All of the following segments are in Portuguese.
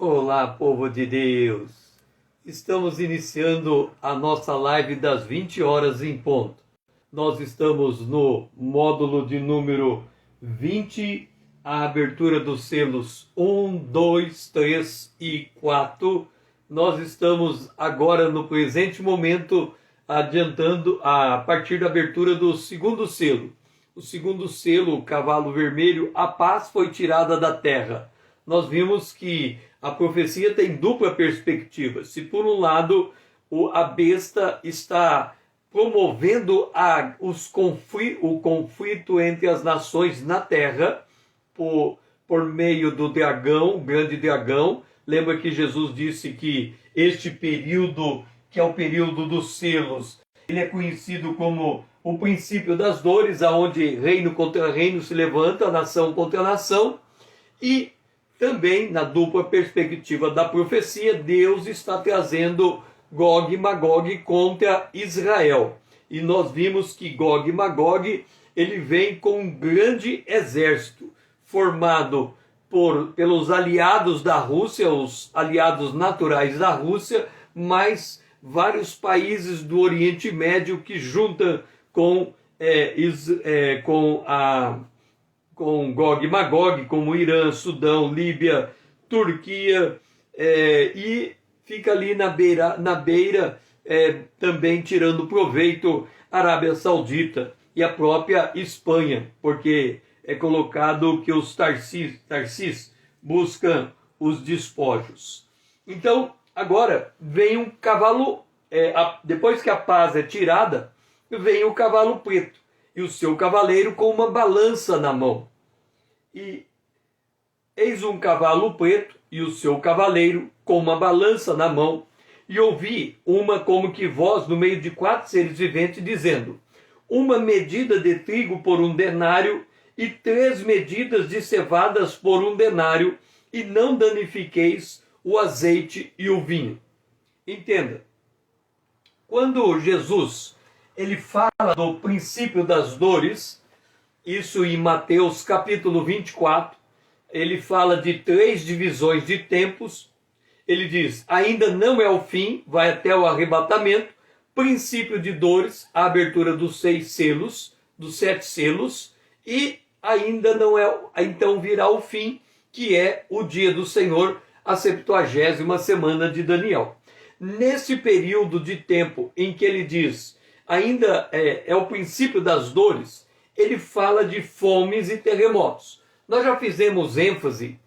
Olá, povo de Deus! Estamos iniciando a nossa live das 20 horas em ponto. Nós estamos no módulo de número 20, a abertura dos selos 1, 2, 3 e 4. Nós estamos agora, no presente momento, adiantando a partir da abertura do segundo selo. O segundo selo, o cavalo vermelho, a paz foi tirada da terra. Nós vimos que a profecia tem dupla perspectiva. Se por um lado a besta está promovendo o conflito entre as nações na terra por meio do dragão, o grande dragão. Lembra que Jesus disse que este período, que é o período dos selos, ele é conhecido como o princípio das dores, aonde reino contra reino se levanta, nação contra nação. E também, na dupla perspectiva da profecia, Deus está trazendo Gog e Magog contra Israel. E nós vimos que Gog e Magog, ele vem com um grande exército, formado pelos aliados da Rússia, os aliados naturais da Rússia, mais vários países do Oriente Médio que juntam com Gog e Magog, como Irã, Sudão, Líbia, Turquia, e fica ali na beira também tirando proveito Arábia Saudita e a própria Espanha, porque é colocado que os Tarsis buscam os despojos. Então, agora vem um cavalo, depois que a paz é tirada, vem o cavalo preto e o seu cavaleiro com uma balança na mão. E eis um cavalo preto e o seu cavaleiro com uma balança na mão, e ouvi uma como que voz no meio de 4 seres viventes, dizendo: uma medida de trigo por 1 denário, e 3 medidas de cevadas por 1 denário, e não danifiqueis o azeite e o vinho. Entenda, quando Jesus ele fala do princípio das dores, isso em Mateus capítulo 24, ele fala de 3 divisões de tempos. Ele diz: ainda não é o fim, vai até o arrebatamento, princípio de dores, a abertura dos 6 selos, dos 7 selos, e ainda não é, então virá o fim, que é o dia do Senhor, a 70ª semana de Daniel. Nesse período de tempo em que ele diz ainda é o princípio das dores, ele fala de fomes e terremotos. Nós já fizemos ênfase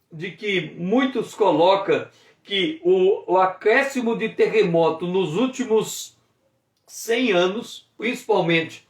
de que muitos colocam que o acréscimo de terremoto nos últimos 100 anos, principalmente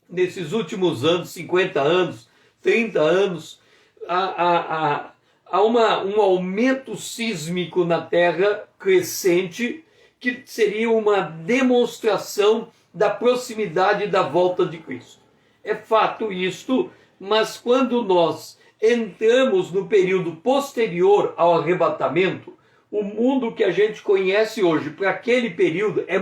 nesses últimos anos, 50 anos, 30 anos, há um aumento sísmico na Terra crescente, que seria uma demonstração da proximidade da volta de Cristo. É fato isto, mas quando nós entramos no período posterior ao arrebatamento, o mundo que a gente conhece hoje para aquele período é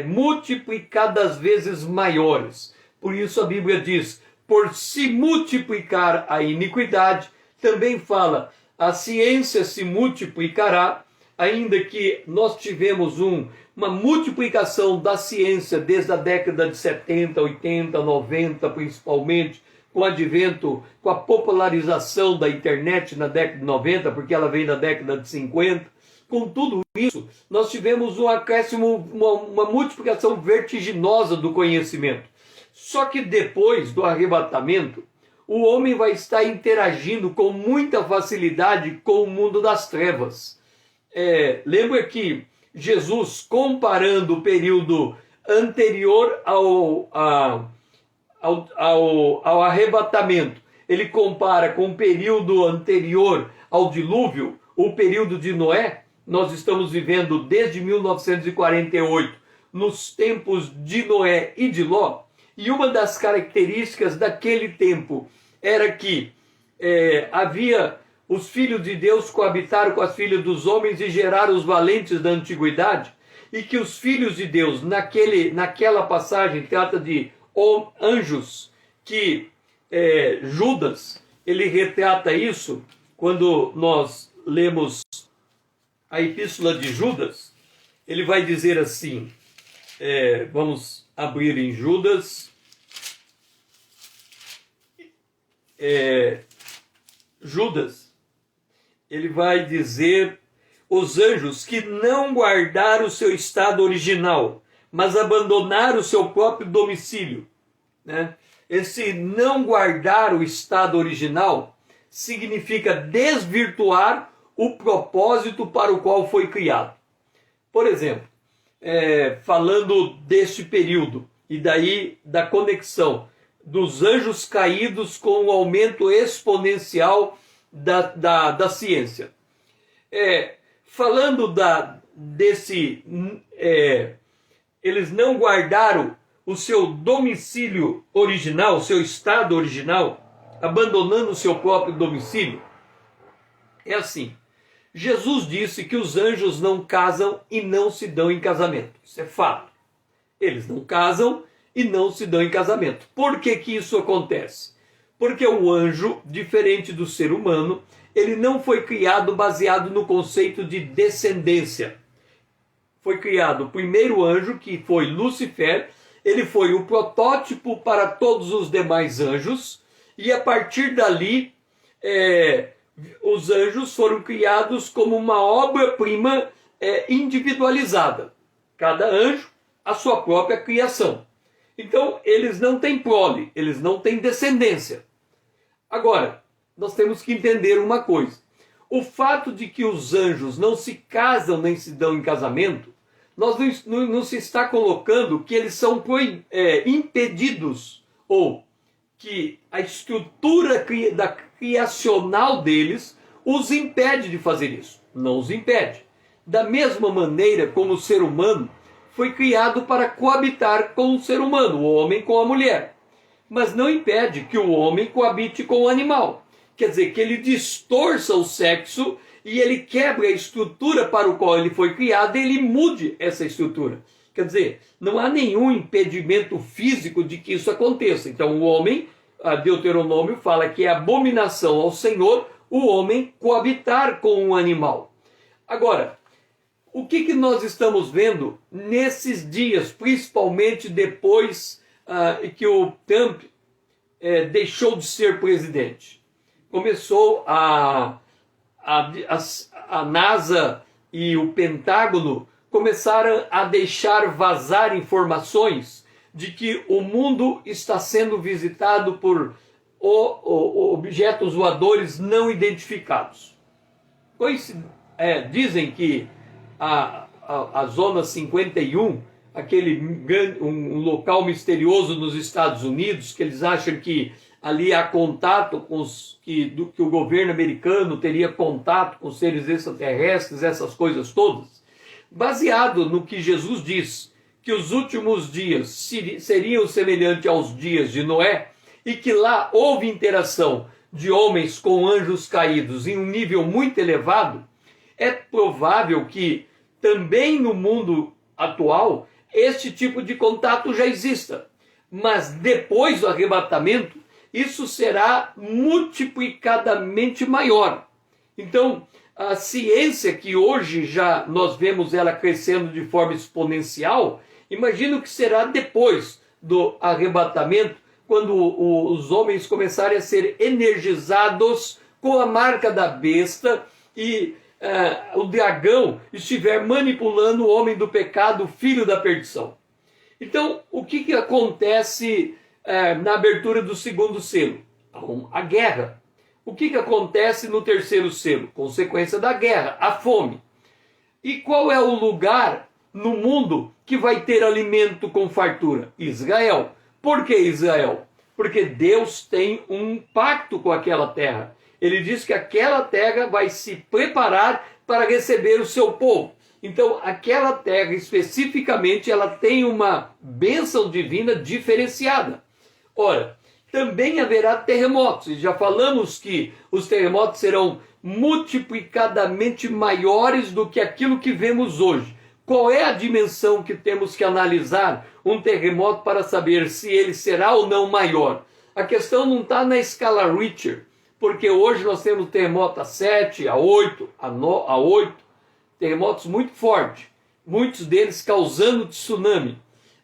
multiplicadas vezes maiores. Por isso a Bíblia diz: por se multiplicar a iniquidade, também fala, a ciência se multiplicará. Ainda que nós tivemos uma multiplicação da ciência desde a década de 70, 80, 90, principalmente, com o advento, com a popularização da internet na década de 90, porque ela veio na década de 50. Com tudo isso, nós tivemos um acréscimo, uma multiplicação vertiginosa do conhecimento. Só que depois do arrebatamento, o homem vai estar interagindo com muita facilidade com o mundo das trevas. Lembra que Jesus, comparando o período anterior ao arrebatamento, ele compara com o período anterior ao dilúvio, o período de Noé. Nós estamos vivendo desde 1948 nos tempos de Noé e de Ló, e uma das características daquele tempo era que havia os filhos de Deus coabitaram com as filhas dos homens e geraram os valentes da antiguidade, e que os filhos de Deus, naquela passagem, trata de anjos, que Judas, ele retrata isso quando nós lemos a epístola de Judas, ele vai dizer assim, vamos abrir em Judas, Judas, ele vai dizer: os anjos que não guardaram o seu estado original, mas abandonaram o seu próprio domicílio, né? Esse não guardar o estado original significa desvirtuar o propósito para o qual foi criado. Por exemplo, falando deste período, e daí da conexão dos anjos caídos com o aumento exponencial da ciência. Falando eles não guardaram o seu domicílio original, o seu estado original, abandonando o seu próprio domicílio. É assim, Jesus disse que os anjos não casam e não se dão em casamento. Isso é fato. Eles não casam e não se dão em casamento. Por que que isso acontece? Porque o anjo, diferente do ser humano, ele não foi criado baseado no conceito de descendência. Foi criado o primeiro anjo, que foi Lúcifer. Ele foi o protótipo para todos os demais anjos. E a partir dali, os anjos foram criados como uma obra-prima individualizada. Cada anjo, a sua própria criação. Então, eles não têm prole, eles não têm descendência. Agora, nós temos que entender uma coisa. O fato de que os anjos não se casam nem se dão em casamento, não se está colocando que eles são impedidos, ou que a estrutura criacional deles os impede de fazer isso. Não os impede. Da mesma maneira como o ser humano foi criado para coabitar com o ser humano, o homem com a mulher. Mas não impede que o homem coabite com o animal. Quer dizer, que ele distorça o sexo e ele quebre a estrutura para o qual ele foi criado e ele mude essa estrutura. Quer dizer, não há nenhum impedimento físico de que isso aconteça. Então o homem, a Deuteronômio fala que é abominação ao Senhor o homem coabitar com um animal. Agora, o que nós estamos vendo nesses dias, principalmente depois que o Trump deixou de ser presidente? Começou a NASA e o Pentágono começaram a deixar vazar informações de que o mundo está sendo visitado por objetos voadores não identificados. Dizem que a Zona 51, um local misterioso nos Estados Unidos, que eles acham que ali há contato com que o governo americano teria contato com seres extraterrestres, essas coisas todas, baseado no que Jesus diz, que os últimos dias seriam semelhantes aos dias de Noé, e que lá houve interação de homens com anjos caídos em um nível muito elevado. É provável que também no mundo atual este tipo de contato já exista, mas depois do arrebatamento isso será multiplicadamente maior. Então, a ciência, que hoje já nós vemos ela crescendo de forma exponencial, imagino que será depois do arrebatamento, quando os homens começarem a ser energizados com a marca da besta e o dragão estiver manipulando o homem do pecado, filho da perdição. Então, o que acontece na abertura do segundo selo? A guerra. O que acontece no terceiro selo? Consequência da guerra, a fome. E qual é o lugar no mundo que vai ter alimento com fartura? Israel. Por que Israel? Porque Deus tem um pacto com aquela terra. Ele diz que aquela terra vai se preparar para receber o seu povo. Então, aquela terra especificamente, ela tem uma bênção divina diferenciada. Ora, também haverá terremotos. E já falamos que os terremotos serão multiplicadamente maiores do que aquilo que vemos hoje. Qual é a dimensão que temos que analisar um terremoto para saber se ele será ou não maior? A questão não está na escala Richter, porque hoje nós temos terremoto a 7, a 8, a 8, terremotos muito fortes, muitos deles causando tsunami.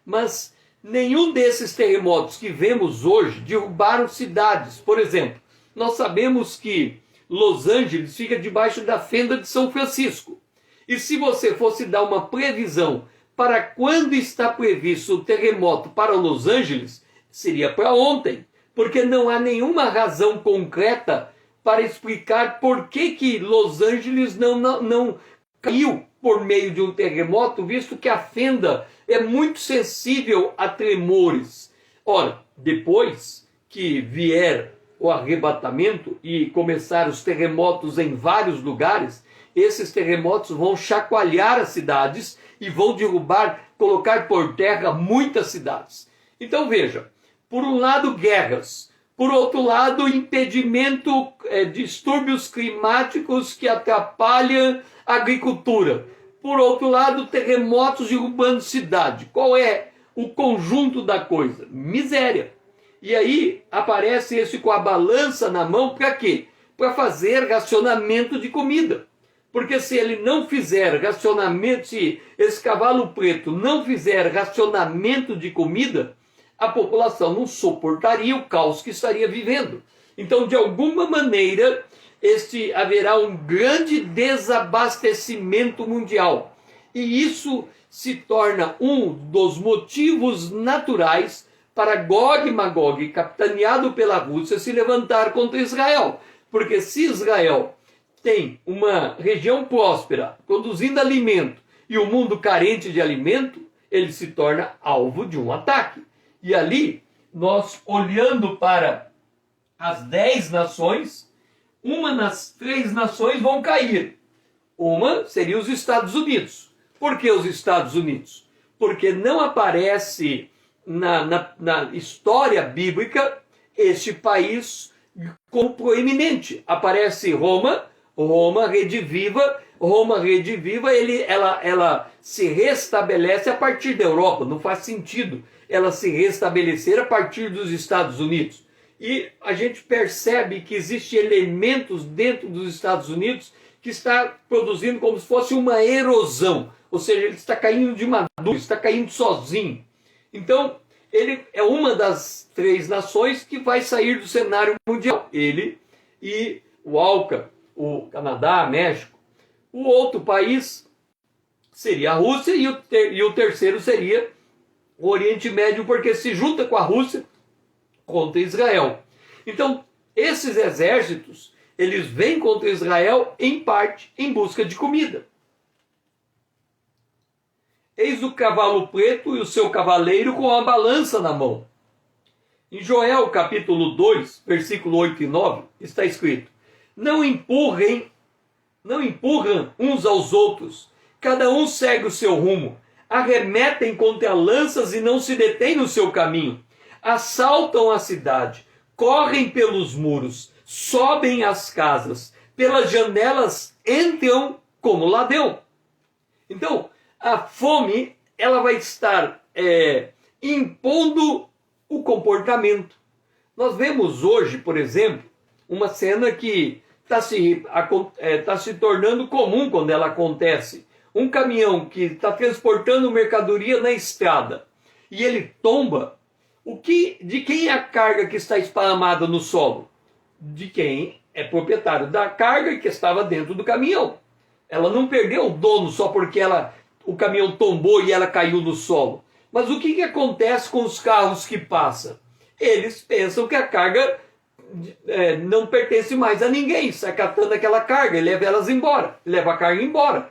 Mas nenhum desses terremotos que vemos hoje derrubaram cidades. Por exemplo, nós sabemos que Los Angeles fica debaixo da fenda de São Francisco. E se você fosse dar uma previsão para quando está previsto o terremoto para Los Angeles, seria para ontem, porque não há nenhuma razão concreta para explicar por que Los Angeles não caiu por meio de um terremoto, visto que a fenda é muito sensível a tremores. Ora, depois que vier o arrebatamento e começar os terremotos em vários lugares, esses terremotos vão chacoalhar as cidades e vão derrubar, colocar por terra muitas cidades. Então veja, por um lado guerras, por outro lado impedimento, distúrbios climáticos que atrapalham a agricultura. Por outro lado, terremotos derrubando cidade. Qual é o conjunto da coisa? Miséria. E aí aparece esse com a balança na mão para quê? Para fazer racionamento de comida. Porque se ele não fizer racionamento, se esse cavalo preto não fizer racionamento de comida, a população não suportaria o caos que estaria vivendo. Então, de alguma maneira, haverá um grande desabastecimento mundial. E isso se torna um dos motivos naturais para Gog e Magog, capitaneado pela Rússia, se levantar contra Israel. Porque se Israel tem uma região próspera, produzindo alimento, e o mundo carente de alimento, ele se torna alvo de um ataque. E ali, nós olhando para as 10 nações, uma das 3 nações vão cair. Uma seria os Estados Unidos. Por que os Estados Unidos? Porque não aparece na história bíblica este país como proeminente. Aparece Roma rediviva, ela se restabelece a partir da Europa. Não faz sentido ela se restabelecer a partir dos Estados Unidos. E a gente percebe que existem elementos dentro dos Estados Unidos que está produzindo como se fosse uma erosão. Ou seja, ele está caindo de maduro, está caindo sozinho. Então, ele é uma das 3 nações que vai sair do cenário mundial. Ele e o ALCA, o Canadá, México. O outro país seria a Rússia e o terceiro seria o Oriente Médio, porque se junta com a Rússia contra Israel. Então, esses exércitos, eles vêm contra Israel, em parte, em busca de comida. Eis o cavalo preto e o seu cavaleiro com a balança na mão. Em Joel, capítulo 2, versículo 8 e 9, está escrito: Não empurram uns aos outros, cada um segue o seu rumo, arremetem contra lanças e não se detêm no seu caminho, assaltam a cidade, correm pelos muros, sobem as casas, pelas janelas entram como ladrão. Então, a fome, ela vai estar impondo o comportamento. Nós vemos hoje, por exemplo, uma cena que está se tornando comum quando ela acontece. Um caminhão que está transportando mercadoria na estrada e ele tomba. De quem é a carga que está esparramada no solo? De quem é proprietário da carga que estava dentro do caminhão. Ela não perdeu o dono só porque o caminhão tombou e ela caiu no solo. Mas o que acontece com os carros que passam? Eles pensam que a carga não pertence mais a ninguém, sai catando aquela carga e leva elas embora, leva a carga embora.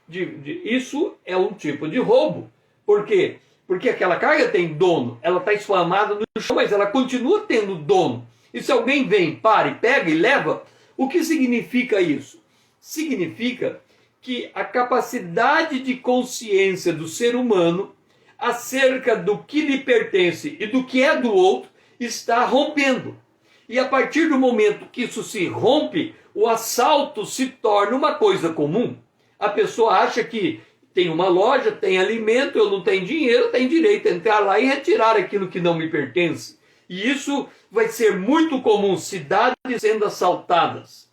Isso é um tipo de roubo. Por quê? Porque aquela carga tem dono, ela está esparramada no chão, mas ela continua tendo dono. E se alguém vem, para e pega e leva, o que significa isso? Significa que a capacidade de consciência do ser humano acerca do que lhe pertence e do que é do outro está rompendo. E a partir do momento que isso se rompe, o assalto se torna uma coisa comum. A pessoa acha que tem uma loja, tem alimento, eu não tenho dinheiro, tem direito a entrar lá e retirar aquilo que não me pertence. E isso vai ser muito comum, cidades sendo assaltadas.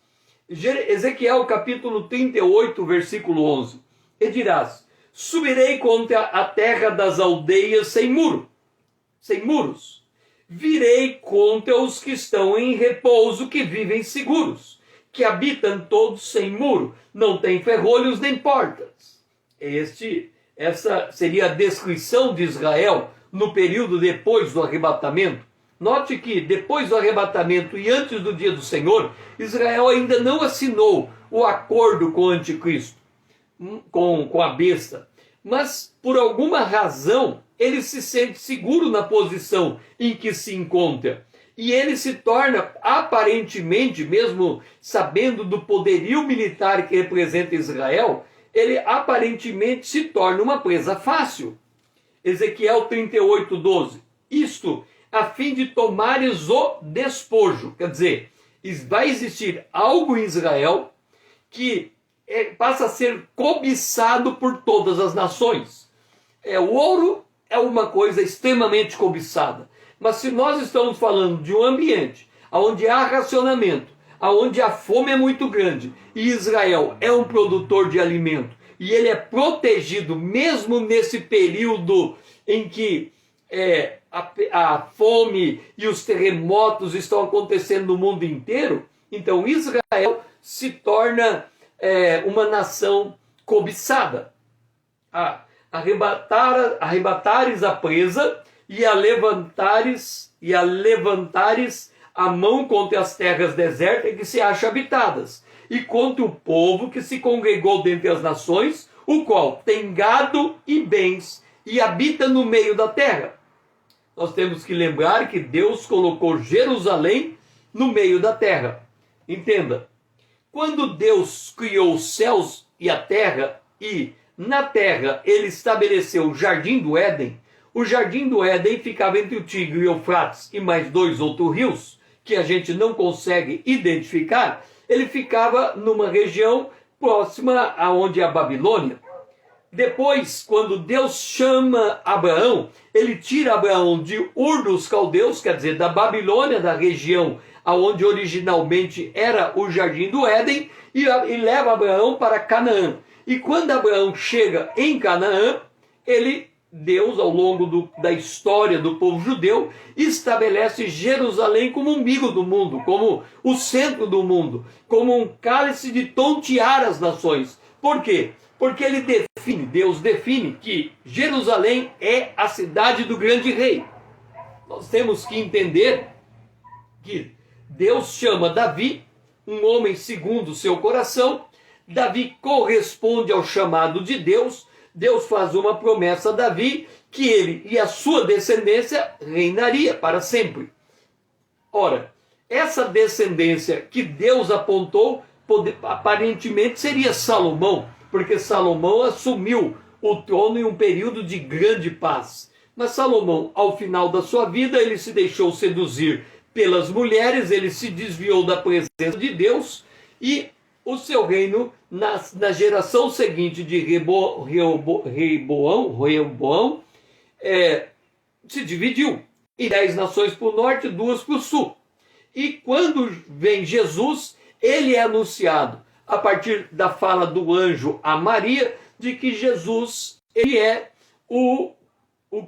Ezequiel capítulo 38, versículo 11. E dirás: subirei contra a terra das aldeias sem muros. Virei contra os que estão em repouso, que vivem seguros, que habitam todos sem muro, não têm ferrolhos nem portas. Essa seria a descrição de Israel no período depois do arrebatamento. Note que depois do arrebatamento e antes do dia do Senhor, Israel ainda não assinou o acordo com o anticristo, com a besta. Mas, por alguma razão, ele se sente seguro na posição em que se encontra. E ele se torna, aparentemente, mesmo sabendo do poderio militar que representa Israel, ele aparentemente se torna uma presa fácil. Ezequiel 38, 12. Isto a fim de tomares o despojo. Quer dizer, vai existir algo em Israel que passa a ser cobiçado por todas as nações. O ouro é uma coisa extremamente cobiçada. Mas se nós estamos falando de um ambiente onde há racionamento, onde a fome é muito grande, e Israel é um produtor de alimento, e ele é protegido mesmo nesse período em que a fome e os terremotos estão acontecendo no mundo inteiro, então Israel se torna uma nação cobiçada. Arrebatares a presa e a levantares a mão contra as terras desertas que se acham habitadas, e contra o povo que se congregou dentre as nações, o qual tem gado e bens e habita no meio da terra. Nós temos que lembrar que Deus colocou Jerusalém no meio da terra. Entenda, quando Deus criou os céus e a terra, e na terra ele estabeleceu o Jardim do Éden, o Jardim do Éden ficava entre o Tigre e o Eufrates e mais 2 outros rios, que a gente não consegue identificar. Ele ficava numa região próxima aonde é a Babilônia. Depois, quando Deus chama Abraão, ele tira Abraão de Ur dos Caldeus, quer dizer, da Babilônia, da região aonde originalmente era o Jardim do Éden, e leva Abraão para Canaã. E quando Abraão chega em Canaã, Deus, ao longo da história do povo judeu, estabelece Jerusalém como um umbigo do mundo, como o centro do mundo, como um cálice de tontear as nações. Por quê? Porque Deus define que Jerusalém é a cidade do grande rei. Nós temos que entender que Deus chama Davi, um homem segundo o seu coração. Davi corresponde ao chamado de Deus. Deus faz uma promessa a Davi que ele e a sua descendência reinaria para sempre. Ora, essa descendência que Deus apontou aparentemente seria Salomão, porque Salomão assumiu o trono em um período de grande paz. Mas Salomão, ao final da sua vida, ele se deixou seduzir pelas mulheres, ele se desviou da presença de Deus, e o seu reino, na geração seguinte de Reoboão, se dividiu em 10 nações para o norte e 2 para o sul. E quando vem Jesus, ele é anunciado, a partir da fala do anjo a Maria, de que Jesus ele é o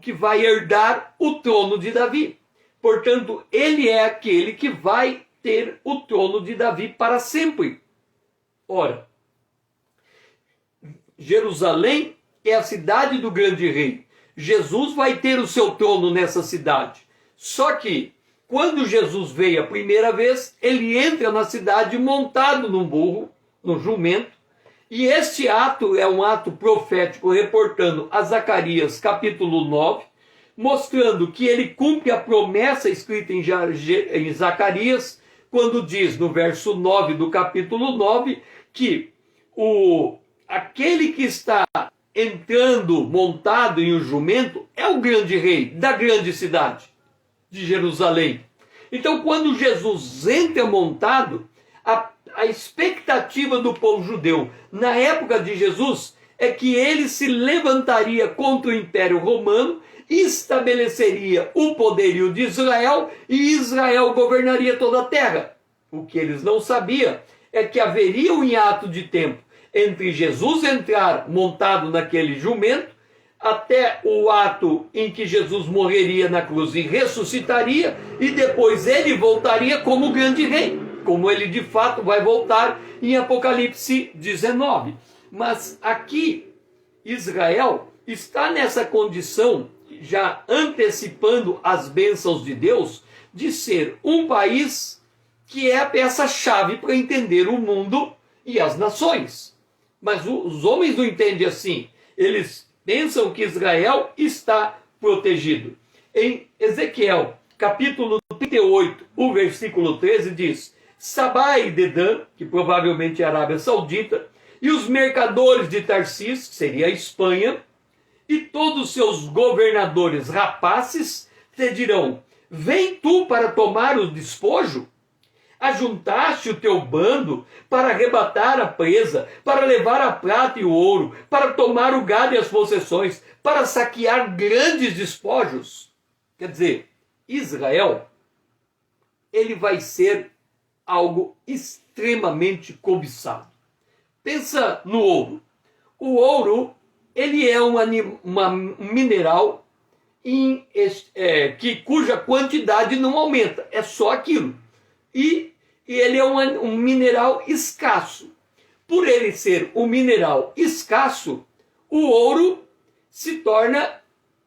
que vai herdar o trono de Davi. Portanto, ele é aquele que vai ter o trono de Davi para sempre. Ora, Jerusalém é a cidade do grande rei. Jesus vai ter o seu trono nessa cidade. Só que, quando Jesus veio a primeira vez, ele entra na cidade montado num burro, num jumento, e este ato é um ato profético reportando a Zacarias capítulo 9, mostrando que ele cumpre a promessa escrita em Zacarias, quando diz no verso 9 do capítulo 9, que aquele que está entrando montado em um jumento é o grande rei da grande cidade de Jerusalém. Então, quando Jesus entra montado, a expectativa do povo judeu na época de Jesus é que ele se levantaria contra o Império Romano estabeleceria o poderio de Israel e Israel governaria toda a terra. O que eles não sabiam é que haveria um hiato de tempo entre Jesus entrar montado naquele jumento até o ato em que Jesus morreria na cruz e ressuscitaria, e depois ele voltaria como grande rei, como ele de fato vai voltar em Apocalipse 19. Mas aqui Israel está nessa condição, já antecipando as bênçãos de Deus, de ser um país que é a peça-chave para entender o mundo e as nações. Mas os homens não entendem assim. Eles pensam que Israel está protegido. Em Ezequiel, capítulo 38, o versículo 13 diz: Sabá e Dedã, que provavelmente é a Arábia Saudita, e os mercadores de Tarsis, que seria a Espanha, e todos os seus governadores rapazes, te dirão: vem tu para tomar o despojo? Ajuntaste o teu bando para arrebatar a presa, para levar a prata e o ouro, para tomar o gado e as possessões, para saquear grandes despojos. Quer dizer, Israel, ele vai ser algo extremamente cobiçado. Pensa no ouro. O ouro, ele é um mineral cuja quantidade não aumenta, é só aquilo. E ele é um mineral escasso. Por ele ser um mineral escasso, o ouro se torna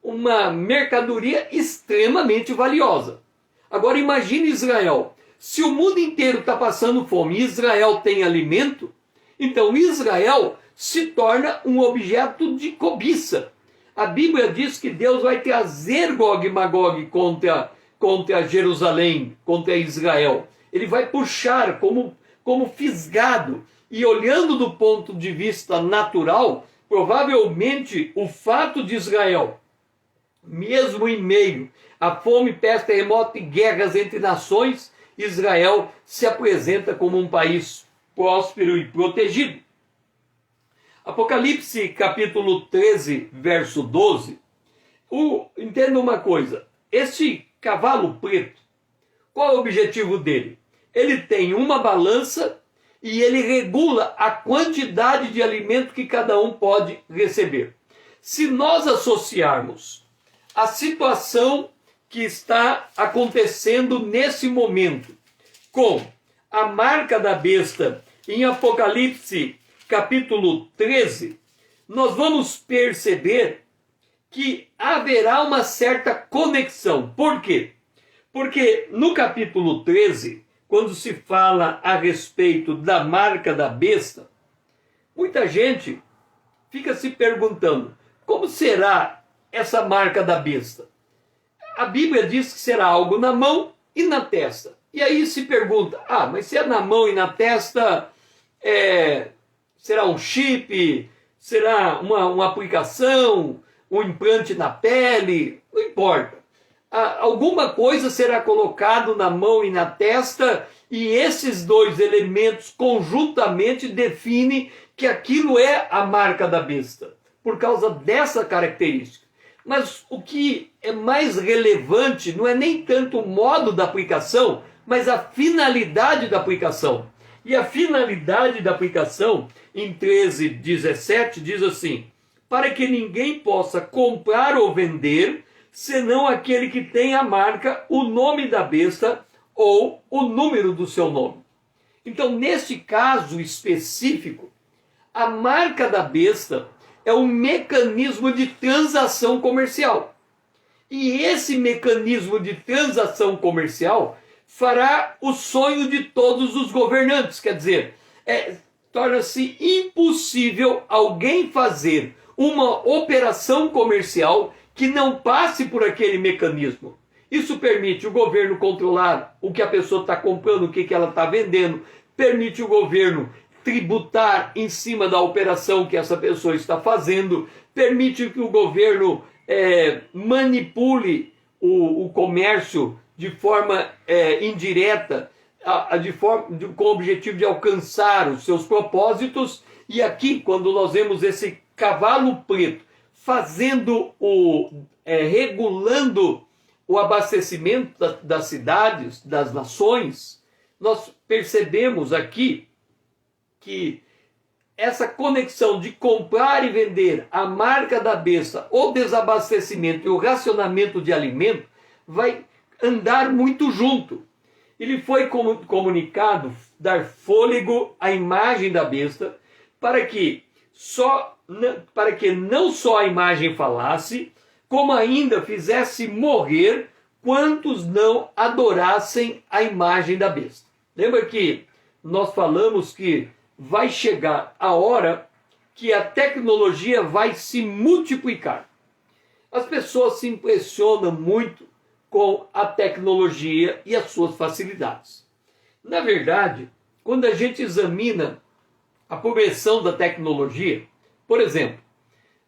uma mercadoria extremamente valiosa. Agora imagine Israel. Se o mundo inteiro está passando fome e Israel tem alimento, então Israel se torna um objeto de cobiça. A Bíblia diz que Deus vai trazer Gog e Magog contra Jerusalém, contra Israel. Ele vai puxar como fisgado. E olhando do ponto de vista natural, provavelmente o fato de Israel, mesmo em meio a fome, peste, terremoto e guerras entre nações, Israel se apresenta como um país próspero e protegido. Apocalipse capítulo 13, verso 12. Entenda uma coisa, esse cavalo preto, qual é o objetivo dele? Ele tem uma balança e ele regula a quantidade de alimento que cada um pode receber. Se nós associarmos a situação que está acontecendo nesse momento com a marca da besta em Apocalipse capítulo 13, nós vamos perceber que haverá uma certa conexão. Por quê? Porque no capítulo 13, quando se fala a respeito da marca da besta, muita gente fica se perguntando, como será essa marca da besta? A Bíblia diz que será algo na mão e na testa. E aí se pergunta, mas se é na mão e na testa, será um chip, será uma aplicação, um implante na pele, não importa. Alguma coisa será colocado na mão e na testa, e esses dois elementos conjuntamente definem que aquilo é a marca da besta, por causa dessa característica. Mas o que é mais relevante não é nem tanto o modo da aplicação, mas a finalidade da aplicação. E a finalidade da aplicação, em 13:17, diz assim: para que ninguém possa comprar ou vender, senão aquele que tem a marca, o nome da besta ou o número do seu nome. Então, neste caso específico, a marca da besta é um mecanismo de transação comercial. E esse mecanismo de transação comercial fará o sonho de todos os governantes. Quer dizer, torna-se impossível alguém fazer uma operação comercial que não passe por aquele mecanismo. Isso permite o governo controlar o que a pessoa está comprando, o que ela está vendendo, permite o governo tributar em cima da operação que essa pessoa está fazendo, permite que o governo manipule o comércio de forma indireta, com o objetivo de alcançar os seus propósitos. E aqui, quando nós vemos esse cavalo preto regulando o abastecimento das cidades, das nações, nós percebemos aqui que essa conexão de comprar e vender, a marca da besta, o desabastecimento e o racionamento de alimento vai andar muito junto. Ele foi comunicado dar fôlego à imagem da besta para que não só a imagem falasse, como ainda fizesse morrer quantos não adorassem a imagem da besta. Lembra que nós falamos que vai chegar a hora que a tecnologia vai se multiplicar. As pessoas se impressionam muito com a tecnologia e as suas facilidades. Na verdade, quando a gente examina a progressão da tecnologia, por exemplo,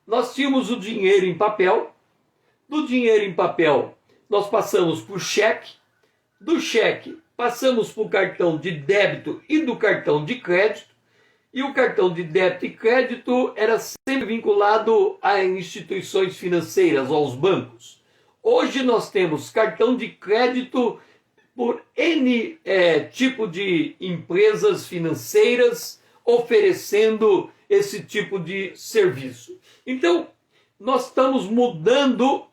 nós tínhamos o dinheiro em papel, do dinheiro em papel nós passamos por cheque, do cheque passamos por cartão de débito e do cartão de crédito, e o cartão de débito e crédito era sempre vinculado a instituições financeiras, aos bancos. Hoje nós temos cartão de crédito por N tipo de empresas financeiras oferecendo esse tipo de serviço. Então, nós estamos mudando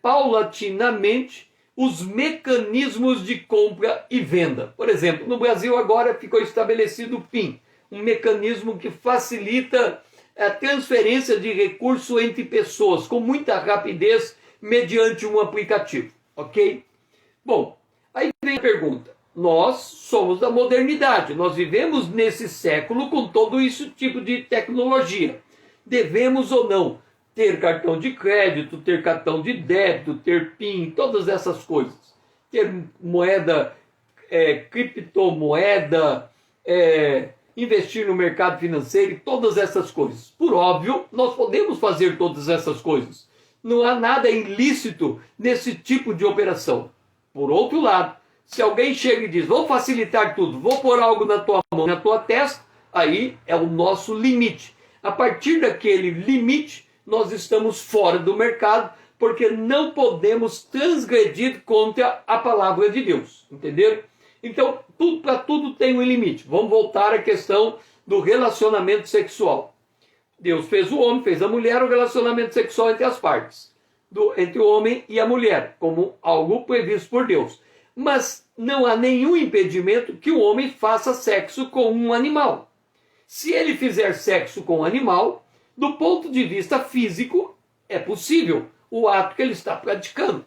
paulatinamente os mecanismos de compra e venda. Por exemplo, no Brasil agora ficou estabelecido o PIN, um mecanismo que facilita a transferência de recurso entre pessoas com muita rapidez mediante um aplicativo, ok? Bom, aí vem a pergunta. Nós somos da modernidade, nós vivemos nesse século com todo esse tipo de tecnologia. Devemos ou não ter cartão de crédito, ter cartão de débito, ter PIN, todas essas coisas. Ter moeda, criptomoeda, investir no mercado financeiro e todas essas coisas. Por óbvio, nós podemos fazer todas essas coisas. Não há nada ilícito nesse tipo de operação. Por outro lado, se alguém chega e diz, vou facilitar tudo, vou pôr algo na tua mão, na tua testa, aí é o nosso limite. A partir daquele limite, nós estamos fora do mercado, porque não podemos transgredir contra a palavra de Deus. Entenderam? Então, para tudo tem um limite. Vamos voltar à questão do relacionamento sexual. Deus fez o homem, fez a mulher, o relacionamento sexual entre as partes, entre o homem e a mulher, como algo previsto por Deus. Mas não há nenhum impedimento que o homem faça sexo com um animal. Se ele fizer sexo com um animal, do ponto de vista físico, é possível o ato que ele está praticando.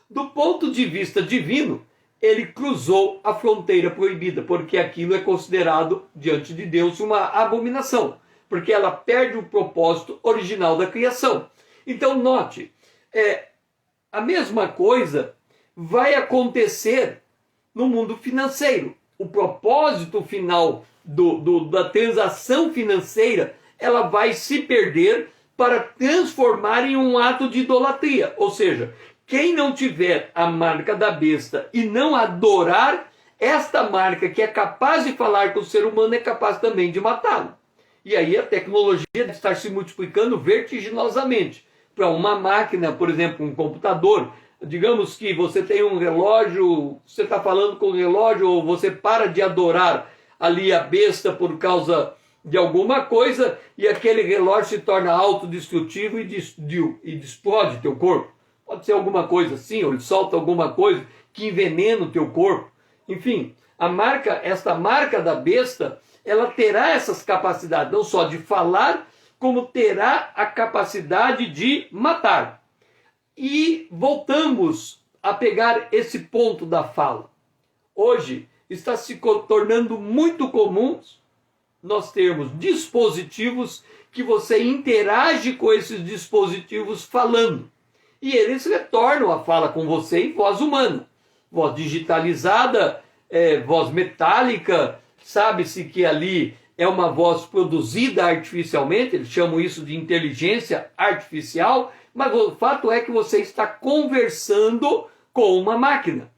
Do ponto de vista divino, ele cruzou a fronteira proibida, porque aquilo é considerado, diante de Deus, uma abominação, porque ela perde o propósito original da criação. Então, note, a mesma coisa vai acontecer no mundo financeiro. O propósito final da transação financeira, ela vai se perder para transformar em um ato de idolatria. Ou seja, quem não tiver a marca da besta e não adorar esta marca que é capaz de falar com o ser humano, é capaz também de matá-lo. E aí a tecnologia deve estar se multiplicando vertiginosamente. Para uma máquina, por exemplo, um computador, digamos que você tem um relógio, você está falando com o relógio, ou você para de adorar ali a besta por causa de alguma coisa, e aquele relógio se torna autodestrutivo e explode teu corpo. Pode ser alguma coisa assim, ou ele solta alguma coisa que envenena o teu corpo. Enfim, esta marca da besta, ela terá essas capacidades, não só de falar, como terá a capacidade de matar. E voltamos a pegar esse ponto da fala. Hoje está se tornando muito comum nós termos dispositivos que você interage com esses dispositivos falando. E eles retornam a fala com você em voz humana. Voz digitalizada, voz metálica, sabe-se que ali é uma voz produzida artificialmente, eles chamam isso de inteligência artificial, mas o fato é que você está conversando com uma máquina.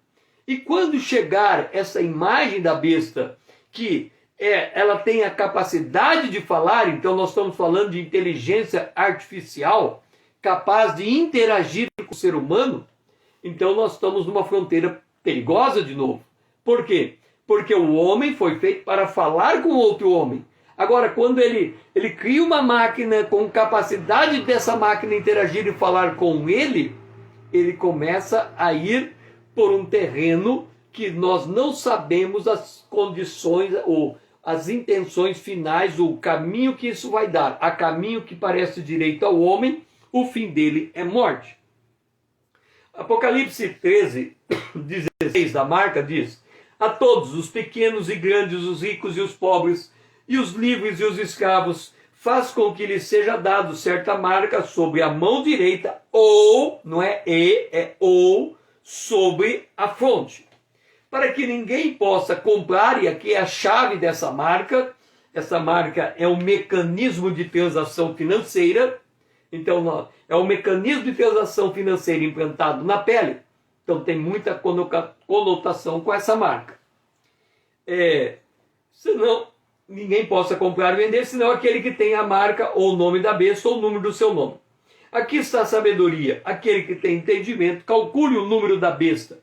E quando chegar essa imagem da besta, que ela tem a capacidade de falar, então nós estamos falando de inteligência artificial capaz de interagir com o ser humano, então nós estamos numa fronteira perigosa de novo. Por quê? Porque o homem foi feito para falar com outro homem. Agora, quando ele cria uma máquina com capacidade dessa máquina interagir e falar com ele começa a ir por um terreno que nós não sabemos as condições ou as intenções finais, o caminho que isso vai dar. Há caminho que parece direito ao homem, o fim dele é morte. Apocalipse 13, 16 da marca diz: a todos, os pequenos e grandes, os ricos e os pobres, e os livres e os escravos, faz com que lhes seja dado certa marca sobre a mão direita, ou, não é e, é ou, sobre a fronte, para que ninguém possa comprar, e aqui é a chave dessa marca. Essa marca é um mecanismo de transação financeira. Então, é um mecanismo de transação financeira implantado na pele. Então, tem muita conotação com essa marca. Senão, ninguém possa comprar e vender, senão aquele que tem a marca, ou o nome da besta, ou o número do seu nome. Aqui está a sabedoria. Aquele que tem entendimento, calcule o número da besta,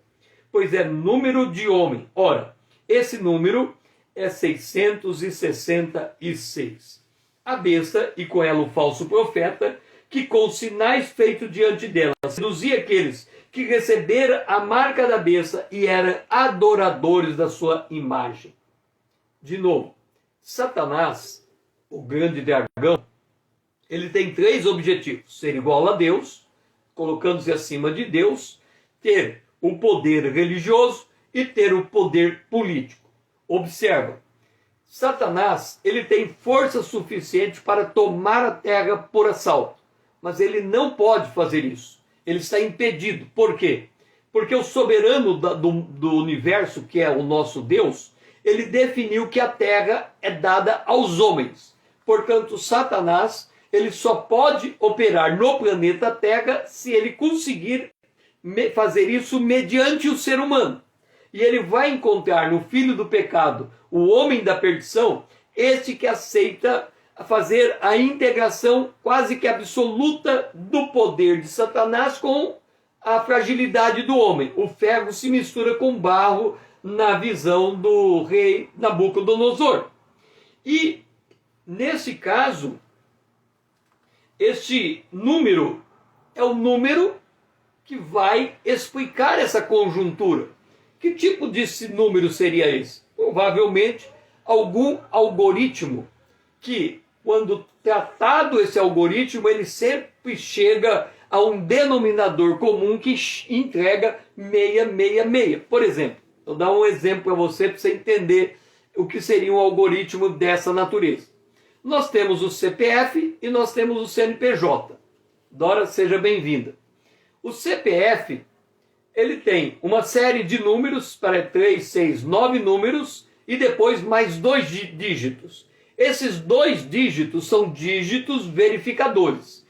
pois é número de homem. Ora, esse número é 666. A besta, e com ela o falso profeta, que com sinais feitos diante dela, seduzia aqueles que receberam a marca da besta e eram adoradores da sua imagem. De novo, Satanás, o grande dragão, ele tem 3 objetivos: ser igual a Deus, colocando-se acima de Deus, ter o poder religioso e ter o poder político. Observa, Satanás, ele tem força suficiente para tomar a terra por assalto, mas ele não pode fazer isso. Ele está impedido. Por quê? Porque o soberano do universo, que é o nosso Deus, ele definiu que a terra é dada aos homens. Portanto, Satanás, ele só pode operar no planeta Terra se ele conseguir fazer isso mediante o ser humano. E ele vai encontrar no filho do pecado, o homem da perdição, este que aceita fazer a integração quase que absoluta do poder de Satanás com a fragilidade do homem. O ferro se mistura com barro na visão do rei Nabucodonosor. E, nesse caso, este número é o número que vai explicar essa conjuntura. Que tipo de número seria esse? Provavelmente algum algoritmo que, quando tratado esse algoritmo, ele sempre chega a um denominador comum que entrega 666. Por exemplo, vou dar um exemplo para você entender o que seria um algoritmo dessa natureza. Nós temos o CPF e nós temos o CNPJ. Dora, seja bem-vinda. O CPF, ele tem uma série de números, para 3, 6, 9 números, e depois mais 2 dígitos. Esses 2 dígitos são dígitos verificadores.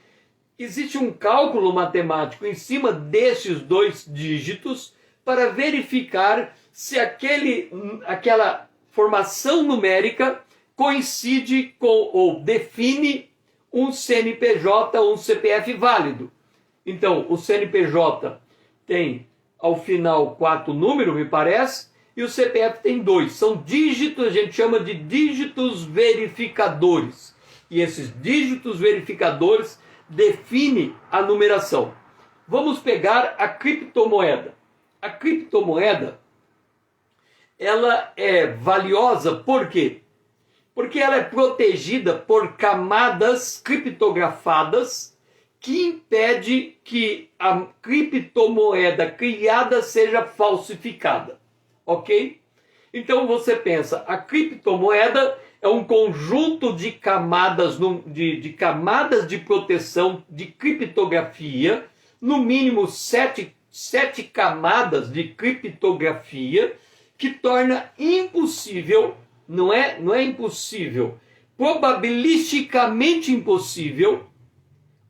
Existe um cálculo matemático em cima desses 2 dígitos para verificar se aquela formação numérica coincide com ou define um CNPJ ou um CPF válido. Então, o CNPJ tem ao final 4 números, me parece, e o CPF tem 2. São dígitos, a gente chama de dígitos verificadores. E esses dígitos verificadores definem a numeração. Vamos pegar a criptomoeda. A criptomoeda, ela é valiosa por quê? Porque ela é protegida por camadas criptografadas que impede que a criptomoeda criada seja falsificada. Ok? Então você pensa, a criptomoeda é um conjunto de camadas, de camadas de proteção de criptografia, no mínimo 7 camadas de criptografia, que torna impossível, não é impossível, probabilisticamente impossível,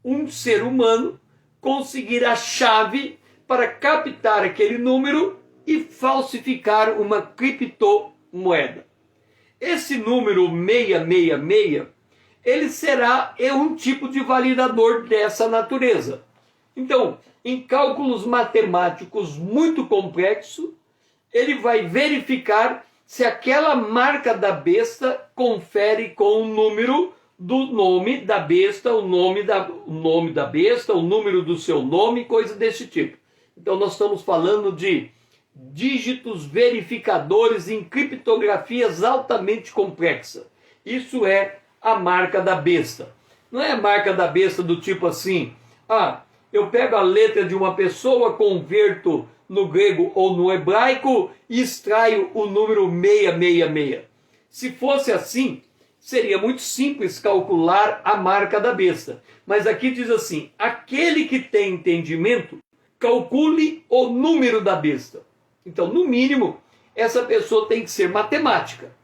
um ser humano conseguir a chave para captar aquele número e falsificar uma criptomoeda. esse número 666, ele será um tipo de validador dessa natureza. Então, em cálculos matemáticos muito complexos, ele vai verificar se aquela marca da besta confere com o número do nome da besta, o nome da besta, o número do seu nome, coisa desse tipo. Então nós estamos falando de dígitos verificadores em criptografias altamente complexas. Isso é a marca da besta. Não é a marca da besta do tipo assim, eu pego a letra de uma pessoa, converto no grego ou no hebraico e extraio o número 666. Se fosse assim, seria muito simples calcular a marca da besta. Mas aqui diz assim, aquele que tem entendimento, calcule o número da besta. Então, no mínimo, essa pessoa tem que ser matemática.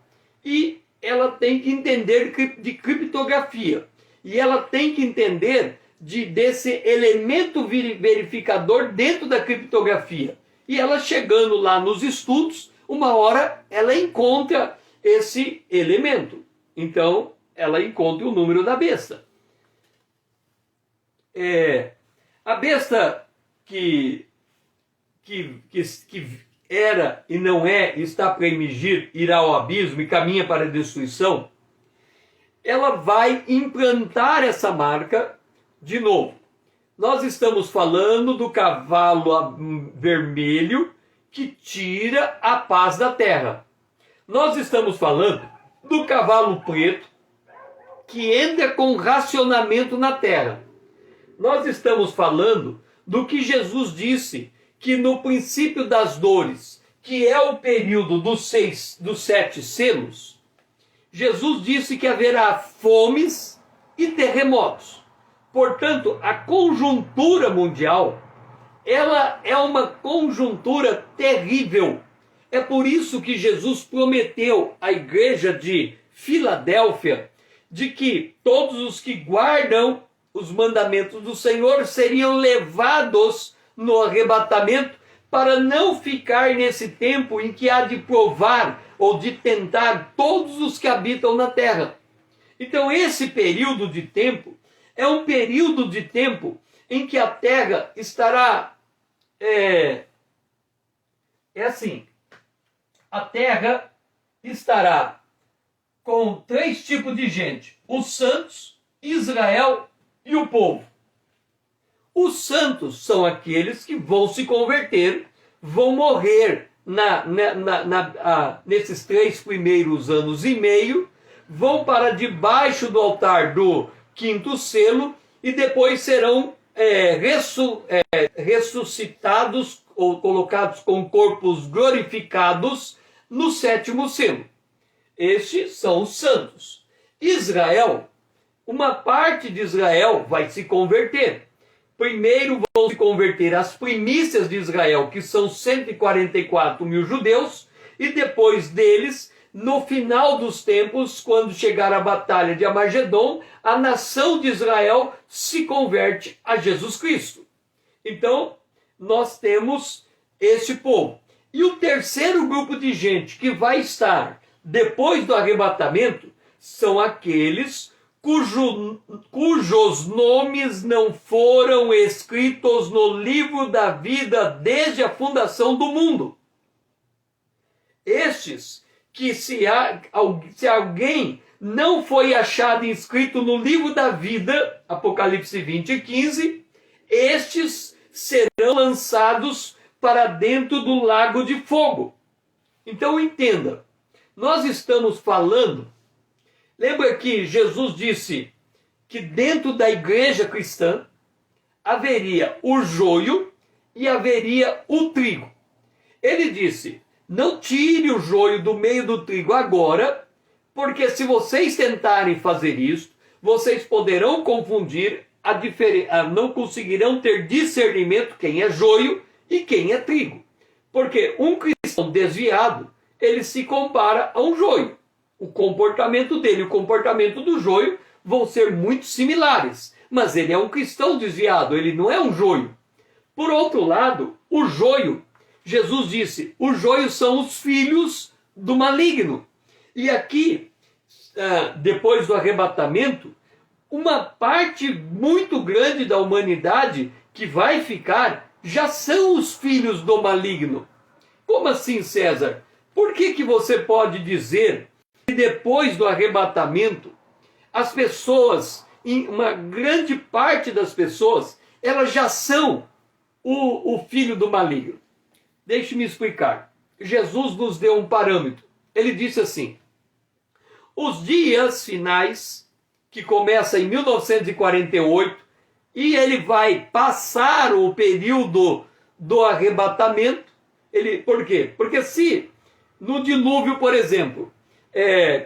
E ela tem que entender de criptografia. E ela tem que entender desse elemento verificador dentro da criptografia. E ela chegando lá nos estudos, uma hora ela encontra esse elemento. Então, ela encontra o número da besta. A besta que era e não é, está para emergir, irá ao abismo e caminha para a destruição, ela vai implantar essa marca de novo. Nós estamos falando do cavalo vermelho que tira a paz da terra. Nós estamos falando do cavalo preto que entra com racionamento na terra. Nós estamos falando do que Jesus disse, que no princípio das dores, que é o período dos 7 selos, Jesus disse que haverá fomes e terremotos. Portanto, a conjuntura mundial, ela é uma conjuntura terrível. É por isso que Jesus prometeu à igreja de Filadélfia de que todos os que guardam os mandamentos do Senhor seriam levados no arrebatamento para não ficar nesse tempo em que há de provar ou de tentar todos os que habitam na terra. Então esse período de tempo é um período de tempo em que a terra estará assim, a terra estará com 3 tipos de gente: os santos, Israel e o povo. Os santos são aqueles que vão se converter, vão morrer nesses 3 primeiros anos e meio, vão para debaixo do altar do 5º selo e depois serão ressuscitados ou colocados com corpos glorificados no 7º selo. Estes são os santos. Israel, uma parte de Israel vai se converter. Primeiro vão se converter as primícias de Israel, que são 144 mil judeus, e depois deles, no final dos tempos, quando chegar a batalha de Armagedon, a nação de Israel se converte a Jesus Cristo. Então, nós temos este povo. E o terceiro grupo de gente que vai estar depois do arrebatamento são aqueles cujos nomes não foram escritos no livro da vida desde a fundação do mundo. Estes que se alguém não foi achado inscrito no livro da vida, Apocalipse 20:15, estes serão lançados para dentro do lago de fogo. Então entenda, nós estamos falando, lembra que Jesus disse que dentro da igreja cristã haveria o joio e haveria o trigo. Ele disse, não tire o joio do meio do trigo agora, porque se vocês tentarem fazer isso, vocês poderão confundir não conseguirão ter discernimento quem é joio e quem é trigo. Porque um cristão desviado, ele se compara a um joio. O comportamento dele e o comportamento do joio vão ser muito similares. Mas ele é um cristão desviado, ele não é um joio. Por outro lado, o joio, Jesus disse, os joios são os filhos do maligno. E aqui, depois do arrebatamento, uma parte muito grande da humanidade que vai ficar já são os filhos do maligno. Como assim, César? Por que você pode dizer que depois do arrebatamento, as pessoas, uma grande parte das pessoas, elas já são o filho do maligno? Deixe-me explicar. Jesus nos deu um parâmetro. Ele disse assim: os dias finais, que começa em 1948, e ele vai passar o período do arrebatamento. Por quê? Porque se no dilúvio, por exemplo,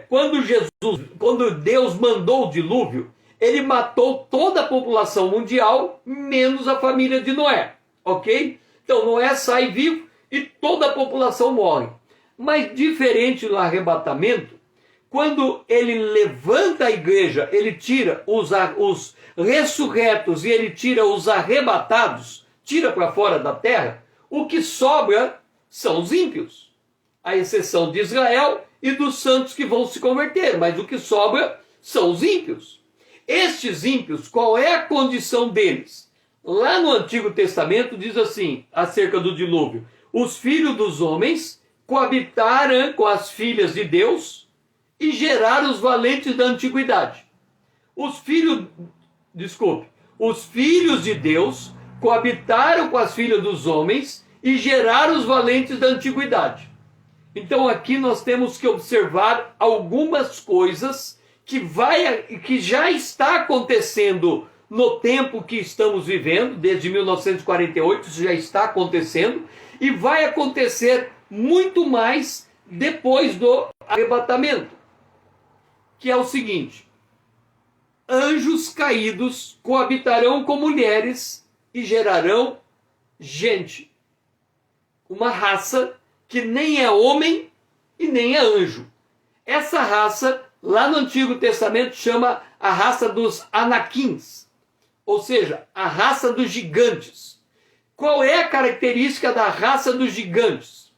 quando Deus mandou o dilúvio, ele matou toda a população mundial, menos a família de Noé, ok? Então Noé sai vivo e toda a população morre. Mas diferente do arrebatamento, quando ele levanta a igreja, ele tira os ressurretos e ele tira os arrebatados, tira para fora da terra, o que sobra são os ímpios, à exceção de Israel e dos santos que vão se converter, mas o que sobra são os ímpios. Estes ímpios, qual é a condição deles? Lá no Antigo Testamento diz assim, acerca do dilúvio: os filhos dos homens coabitaram com as filhas de Deus e geraram os valentes da antiguidade. Os filhos de Deus coabitaram com as filhas dos homens e geraram os valentes da antiguidade. Então aqui nós temos que observar algumas coisas que já está acontecendo no tempo que estamos vivendo, desde 1948, isso já está acontecendo, e vai acontecer muito mais depois do arrebatamento, que é o seguinte: anjos caídos coabitarão com mulheres e gerarão gente, uma raça que nem é homem e nem é anjo. Essa raça, lá no Antigo Testamento, chama a raça dos Anaquins, ou seja, a raça dos gigantes. Qual é a característica da raça dos gigantes?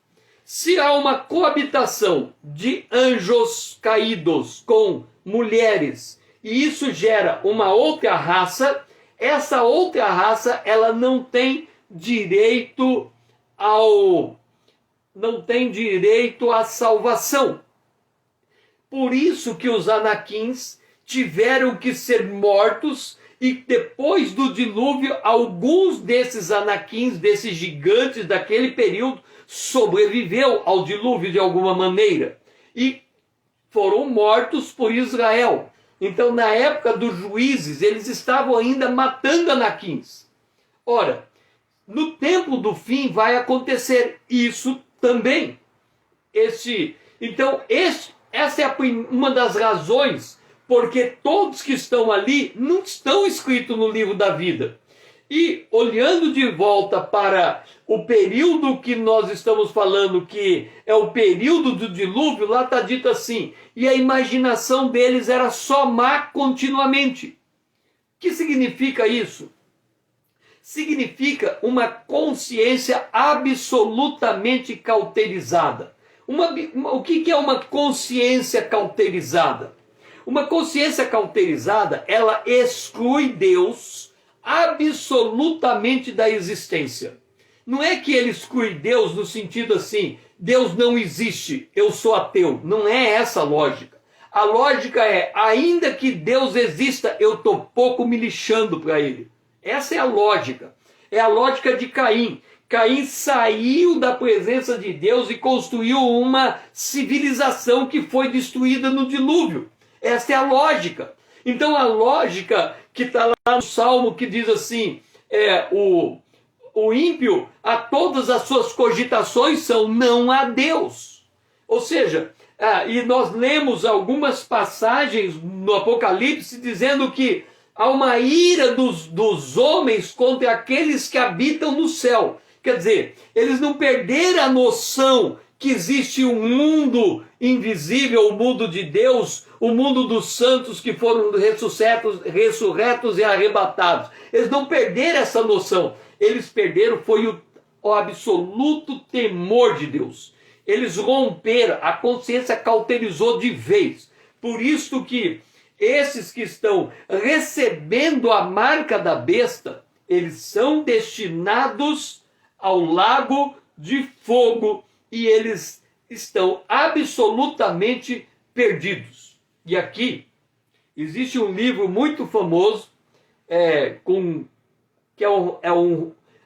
Se há uma coabitação de anjos caídos com mulheres, e isso gera uma outra raça, essa outra raça ela não tem direito à salvação. Por isso que os anaquins tiveram que ser mortos, e depois do dilúvio, alguns desses anaquins, desses gigantes daquele período, sobreviveu ao dilúvio de alguma maneira e foram mortos por Israel. Então, na época dos juízes, eles estavam ainda matando anaquins. Ora, no tempo do fim vai acontecer isso também. Essa é uma das razões porque todos que estão ali não estão escritos no livro da vida. E olhando de volta para o período que nós estamos falando, que é o período do dilúvio, lá está dito assim: e a imaginação deles era só má continuamente. O que significa isso? Significa uma consciência absolutamente cauterizada. O que é uma consciência cauterizada? Uma consciência cauterizada, ela exclui Deus absolutamente da existência. Não é que ele exclui Deus no sentido assim: Deus não existe, eu sou ateu. Não é essa a lógica. A lógica é: ainda que Deus exista, eu estou pouco me lixando para ele. Essa é a lógica. É a lógica de Caim. Caim saiu da presença de Deus e construiu uma civilização que foi destruída no dilúvio. Essa é a lógica. Então a lógica que está lá no Salmo, que diz assim: o ímpio, a todas as suas cogitações são não a Deus. Ou seja, e nós lemos algumas passagens no Apocalipse dizendo que há uma ira dos homens contra aqueles que habitam no céu. Quer dizer, eles não perderam a noção que existe um mundo invisível, o mundo de Deus, o mundo dos santos que foram ressurretos e arrebatados. Eles não perderam essa noção. Eles perderam foi o absoluto temor de Deus. Eles romperam, a consciência cauterizou de vez. Por isso que esses que estão recebendo a marca da besta, eles são destinados ao lago de fogo e eles estão absolutamente perdidos. E aqui existe um livro muito famoso, que é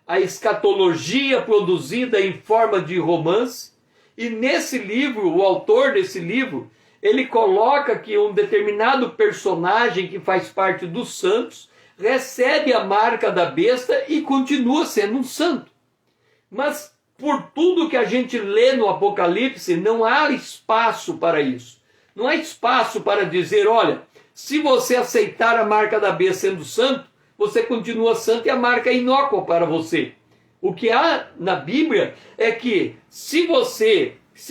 a escatologia produzida em forma de romance. E nesse livro, o autor desse livro, ele coloca que um determinado personagem que faz parte dos santos recebe a marca da besta e continua sendo um santo. Mas por tudo que a gente lê no Apocalipse, não há espaço para isso. Não há espaço para dizer, olha, se você aceitar a marca da besta sendo santo, você continua santo e a marca é inócua para você. O que há na Bíblia é que se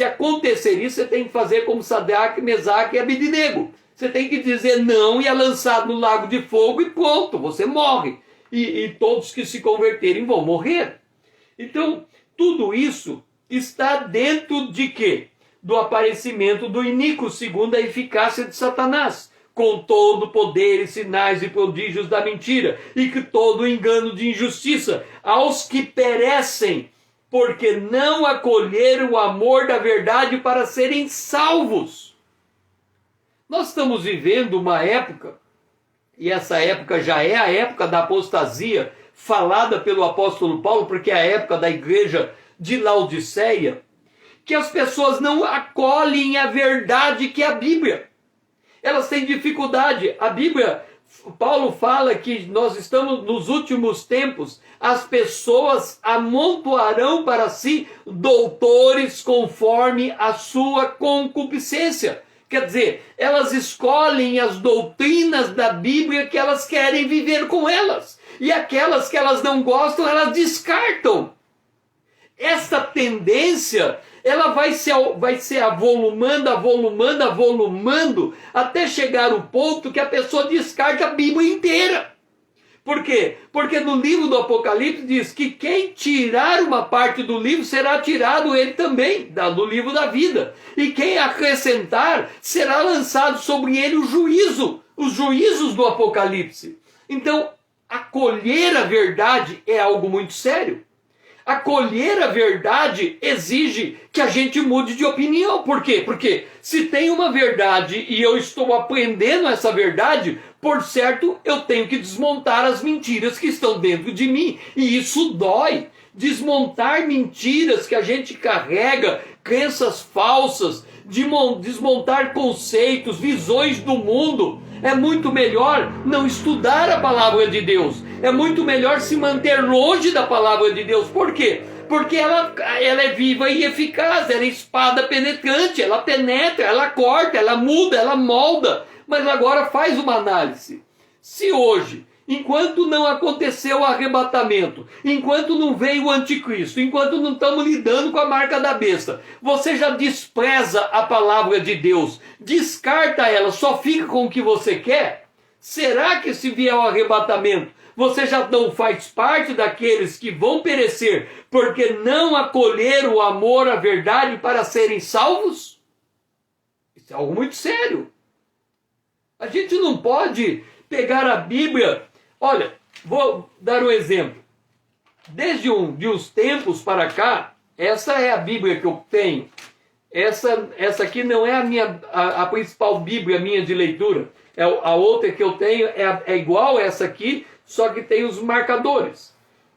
acontecer isso, você tem que fazer como Sadraque, Mesaque e Abednego. Você tem que dizer não e é lançado no lago de fogo e pronto, você morre. E todos que se converterem vão morrer. Então, tudo isso está dentro de quê? Do aparecimento do iníquo, segundo a eficácia de Satanás, com todo o poder e sinais e prodígios da mentira, e que todo engano de injustiça, aos que perecem, porque não acolheram o amor da verdade para serem salvos. Nós estamos vivendo uma época, e essa época já é a época da apostasia, falada pelo apóstolo Paulo, porque é a época da igreja de Laodiceia, que as pessoas não acolhem a verdade que é a Bíblia. Elas têm dificuldade. A Bíblia, Paulo fala que nós estamos nos últimos tempos, as pessoas amontoarão para si doutores conforme a sua concupiscência. Quer dizer, elas escolhem as doutrinas da Bíblia que elas querem viver com elas. E aquelas que elas não gostam, elas descartam. Essa tendência, ela vai se avolumando, até chegar o ponto que a pessoa descarta a Bíblia inteira. Por quê? Porque no livro do Apocalipse diz que quem tirar uma parte do livro, será tirado ele também, do livro da vida. E quem acrescentar, será lançado sobre ele o juízo, os juízos do Apocalipse. Então, acolher a verdade é algo muito sério. Acolher a verdade exige que a gente mude de opinião. Por quê? Porque se tem uma verdade e eu estou aprendendo essa verdade, por certo, eu tenho que desmontar as mentiras que estão dentro de mim. E isso dói. Desmontar mentiras que a gente carrega, crenças falsas, desmontar conceitos, visões do mundo. É muito melhor não estudar a palavra de Deus. É muito melhor se manter longe da palavra de Deus. Por quê? Porque ela é viva e eficaz, ela é espada penetrante, ela penetra, ela corta, ela muda, ela molda. Mas agora faz uma análise. Se hoje, enquanto não aconteceu o arrebatamento, enquanto não veio o anticristo, enquanto não estamos lidando com a marca da besta, você já despreza a palavra de Deus, descarta ela, só fica com o que você quer? Será que se vier o arrebatamento, você já não faz parte daqueles que vão perecer porque não acolheram o amor à verdade para serem salvos? Isso é algo muito sério. A gente não pode pegar a Bíblia. Olha, vou dar um exemplo. Desde de uns tempos para cá, essa é a Bíblia que eu tenho. Essa aqui não é a principal Bíblia minha de leitura. A outra que eu tenho é igual a essa aqui, só que tem os marcadores.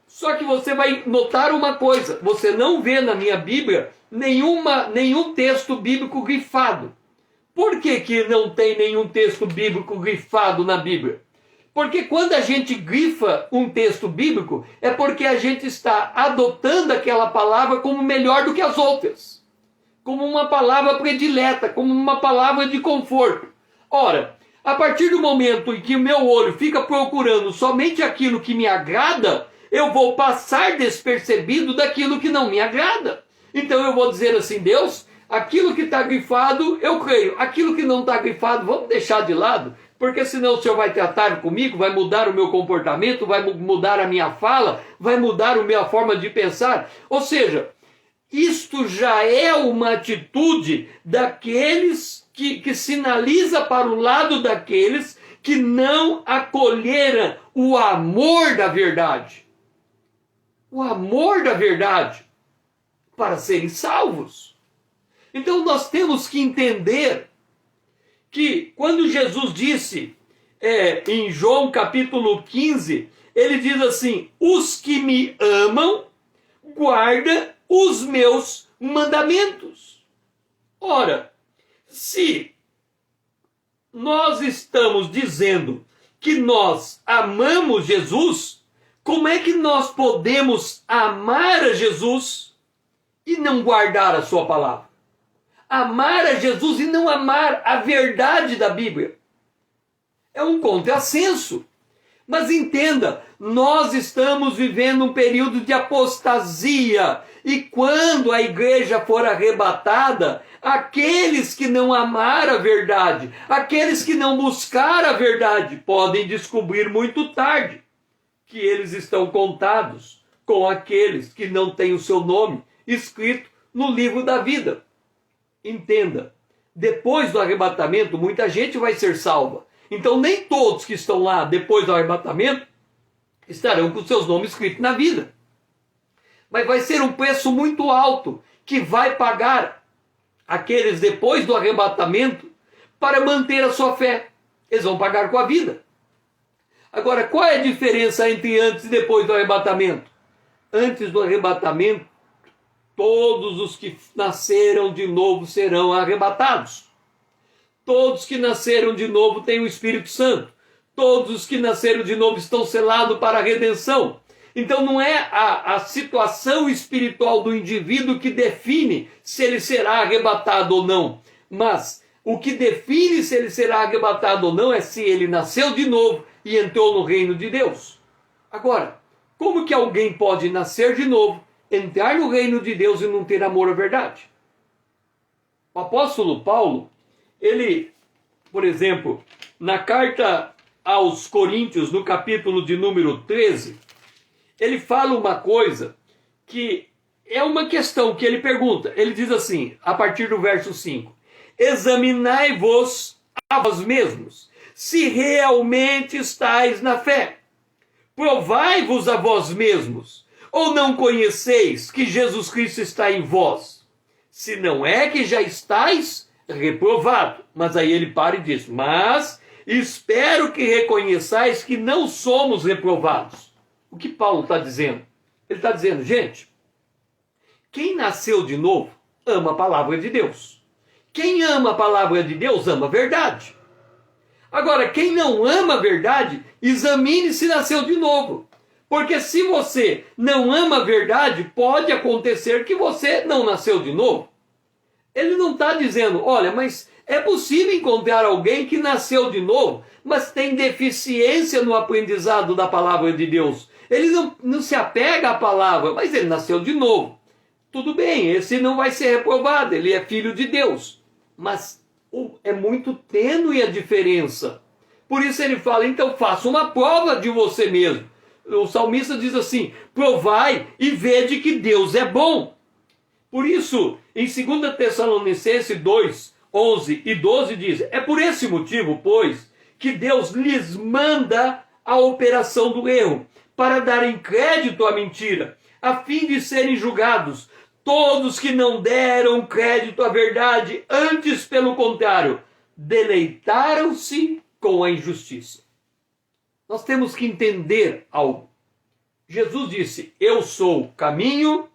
Só que você vai notar uma coisa. Você não vê na minha Bíblia nenhum texto bíblico grifado. Por que não tem nenhum texto bíblico grifado na Bíblia? Porque quando a gente grifa um texto bíblico, é porque a gente está adotando aquela palavra como melhor do que as outras. Como uma palavra predileta, como uma palavra de conforto. Ora, a partir do momento em que o meu olho fica procurando somente aquilo que me agrada, eu vou passar despercebido daquilo que não me agrada. Então eu vou dizer assim, Deus, aquilo que está grifado, eu creio. Aquilo que não está grifado, vamos deixar de lado. Porque senão o Senhor vai tratar comigo, vai mudar o meu comportamento, vai mudar a minha fala, vai mudar a minha forma de pensar. Ou seja, isto já é uma atitude daqueles que sinaliza para o lado daqueles que não acolheram o amor da verdade. O amor da verdade para serem salvos. Então nós temos que entender que quando Jesus disse em João capítulo 15, ele diz assim: os que me amam guardam os meus mandamentos. Ora, se nós estamos dizendo que nós amamos Jesus, como é que nós podemos amar a Jesus e não guardar a sua palavra? Amar a Jesus e não amar a verdade da Bíblia. É um contrassenso. Mas entenda, nós estamos vivendo um período de apostasia. E quando a igreja for arrebatada, aqueles que não amaram a verdade, aqueles que não buscaram a verdade, podem descobrir muito tarde que eles estão contados com aqueles que não têm o seu nome escrito no livro da vida. Entenda, depois do arrebatamento, muita gente vai ser salva. Então nem todos que estão lá depois do arrebatamento estarão com seus nomes escritos na vida. Mas vai ser um preço muito alto que vai pagar aqueles depois do arrebatamento para manter a sua fé. Eles vão pagar com a vida. Agora, qual é a diferença entre antes e depois do arrebatamento? Antes do arrebatamento, todos os que nasceram de novo serão arrebatados. Todos que nasceram de novo têm o Espírito Santo. Todos os que nasceram de novo estão selados para a redenção. Então não é a situação espiritual do indivíduo que define se ele será arrebatado ou não. Mas o que define se ele será arrebatado ou não é se ele nasceu de novo e entrou no reino de Deus. Agora, como que alguém pode nascer de novo, entrar no reino de Deus e não ter amor à verdade? O apóstolo Paulo, ele, por exemplo, na carta aos Coríntios, no capítulo de número 13, ele fala uma coisa que é uma questão que ele pergunta. Ele diz assim, a partir do verso 5, examinai-vos a vós mesmos, se realmente estáis na fé. Provai-vos a vós mesmos, ou não conheceis que Jesus Cristo está em vós? Se não é que já estáis reprovado. Mas aí ele para e diz, mas espero que reconheçais que não somos reprovados. O que Paulo está dizendo? Ele está dizendo, gente, quem nasceu de novo ama a palavra de Deus. Quem ama a palavra de Deus ama a verdade. Agora, quem não ama a verdade, examine se nasceu de novo. Porque se você não ama a verdade, pode acontecer que você não nasceu de novo. Ele não está dizendo, olha, mas é possível encontrar alguém que nasceu de novo, mas tem deficiência no aprendizado da palavra de Deus. Ele não se apega à palavra, mas ele nasceu de novo. Tudo bem, esse não vai ser reprovado, ele é filho de Deus. Mas é muito tênue a diferença. Por isso ele fala, então faça uma prova de você mesmo. O salmista diz assim, provai e vede que Deus é bom. Por isso, em 2 Tessalonicenses 2, 11 e 12 diz, é por esse motivo, pois, que Deus lhes manda a operação do erro, para darem crédito à mentira, a fim de serem julgados todos que não deram crédito à verdade, antes, pelo contrário, deleitaram-se com a injustiça. Nós temos que entender algo. Jesus disse, eu sou o caminho,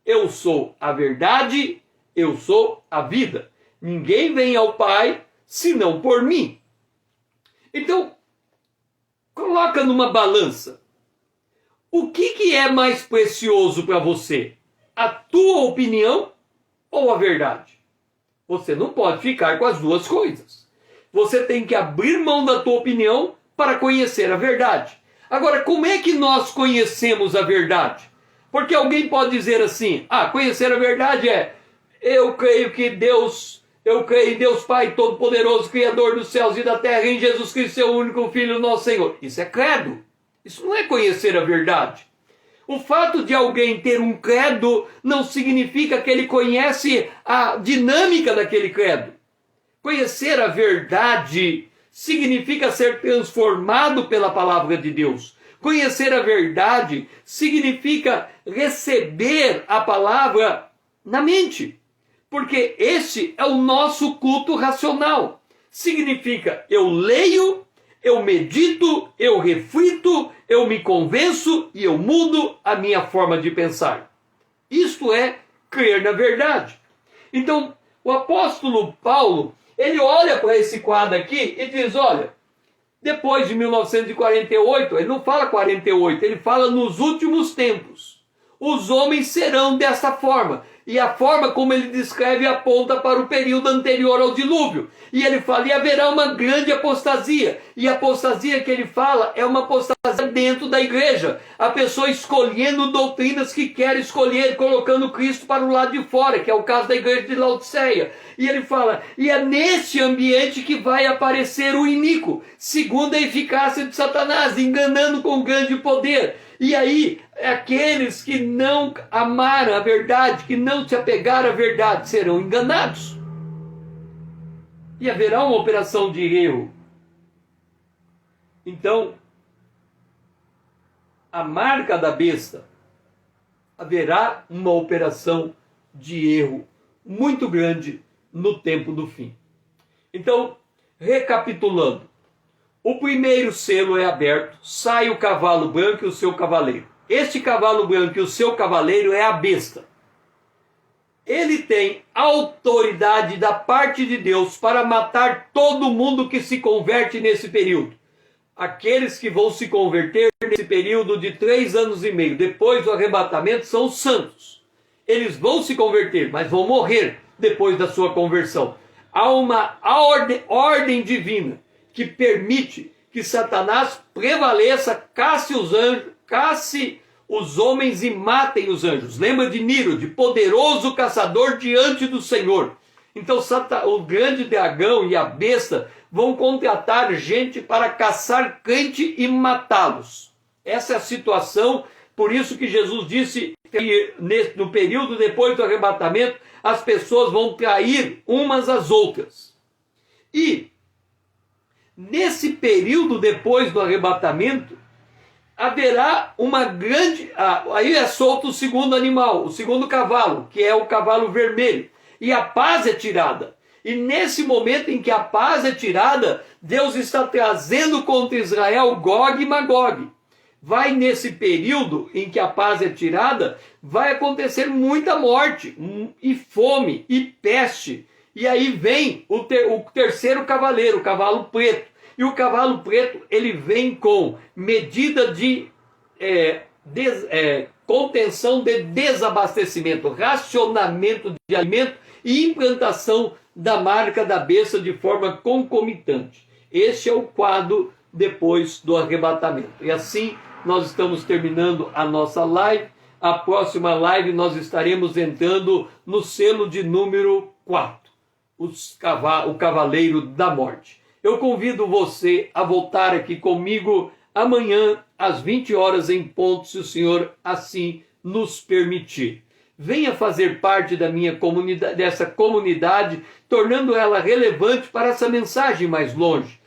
eu sou a verdade, eu sou a vida. Ninguém vem ao Pai senão por mim. Então, coloca numa balança. O que é mais precioso para você? A tua opinião ou a verdade? Você não pode ficar com as duas coisas. Você tem que abrir mão da tua opinião para conhecer a verdade. Agora, como é que nós conhecemos a verdade? Porque alguém pode dizer assim, conhecer a verdade é, eu creio em Deus Pai Todo-Poderoso, Criador dos céus e da terra, em Jesus Cristo, seu único Filho, nosso Senhor. Isso é credo. Isso não é conhecer a verdade. O fato de alguém ter um credo não significa que ele conhece a dinâmica daquele credo. Conhecer a verdade significa ser transformado pela palavra de Deus. Conhecer a verdade significa receber a palavra na mente. Porque esse é o nosso culto racional. Significa, eu leio, eu medito, eu reflito, eu me convenço e eu mudo a minha forma de pensar. Isto é crer na verdade. Então, o apóstolo Paulo, ele olha para esse quadro aqui e diz, olha, depois de 1948, ele não fala 48, ele fala nos últimos tempos. Os homens serão dessa forma. E a forma como ele descreve aponta para o período anterior ao dilúvio. E ele fala, e haverá uma grande apostasia. E a apostasia que ele fala é uma apostasia dentro da igreja. A pessoa escolhendo doutrinas que quer escolher, colocando Cristo para o lado de fora, que é o caso da igreja de Laodiceia. E ele fala, e é nesse ambiente que vai aparecer o iníquo, segundo a eficácia de Satanás, enganando com grande poder. E aí, aqueles que não amaram a verdade, que não se apegaram à verdade, serão enganados. E haverá uma operação de erro. Então, a marca da besta, haverá uma operação de erro muito grande no tempo do fim. Então, recapitulando. O primeiro selo é aberto, sai o cavalo branco e o seu cavaleiro. Este cavalo branco e o seu cavaleiro é a besta. Ele tem autoridade da parte de Deus para matar todo mundo que se converte nesse período. Aqueles que vão se converter nesse período de 3 anos e meio, depois do arrebatamento, são os santos. Eles vão se converter, mas vão morrer depois da sua conversão. Há uma ordem divina que permite que Satanás prevaleça, casse os homens e matem os anjos. Lembra de Niro, de poderoso caçador diante do Senhor. Então o grande dragão e a besta vão contratar gente para caçar crente e matá-los. Essa é a situação, por isso que Jesus disse que no período depois do arrebatamento, as pessoas vão trair umas às outras. E nesse período depois do arrebatamento, haverá uma grande... aí é solto o segundo animal, o segundo cavalo, que é o cavalo vermelho. E a paz é tirada. E nesse momento em que a paz é tirada, Deus está trazendo contra Israel Gog e Magog. Vai nesse período em que a paz é tirada, vai acontecer muita morte, e fome, e peste. E aí vem o terceiro cavaleiro, o cavalo preto. E o cavalo preto, ele vem com medida de contenção de desabastecimento, racionamento de alimento e implantação da marca da besta de forma concomitante. Este é o quadro depois do arrebatamento. E assim nós estamos terminando a nossa live. A próxima live nós estaremos entrando no selo de número 4, o Cavaleiro da Morte. Eu convido você a voltar aqui comigo amanhã às 20 horas em ponto, se o Senhor assim nos permitir. Venha fazer parte da minha comunidade, dessa comunidade, tornando ela relevante para essa mensagem mais longe.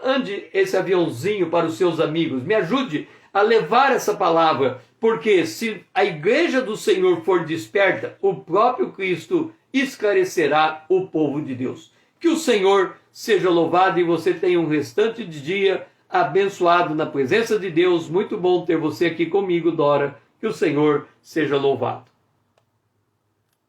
Ande esse aviãozinho para os seus amigos, me ajude a levar essa palavra, porque se a igreja do Senhor for desperta, o próprio Cristo esclarecerá o povo de Deus. Que o Senhor seja louvado e você tenha um restante de dia abençoado na presença de Deus. Muito bom ter você aqui comigo, Dora. Que o Senhor seja louvado.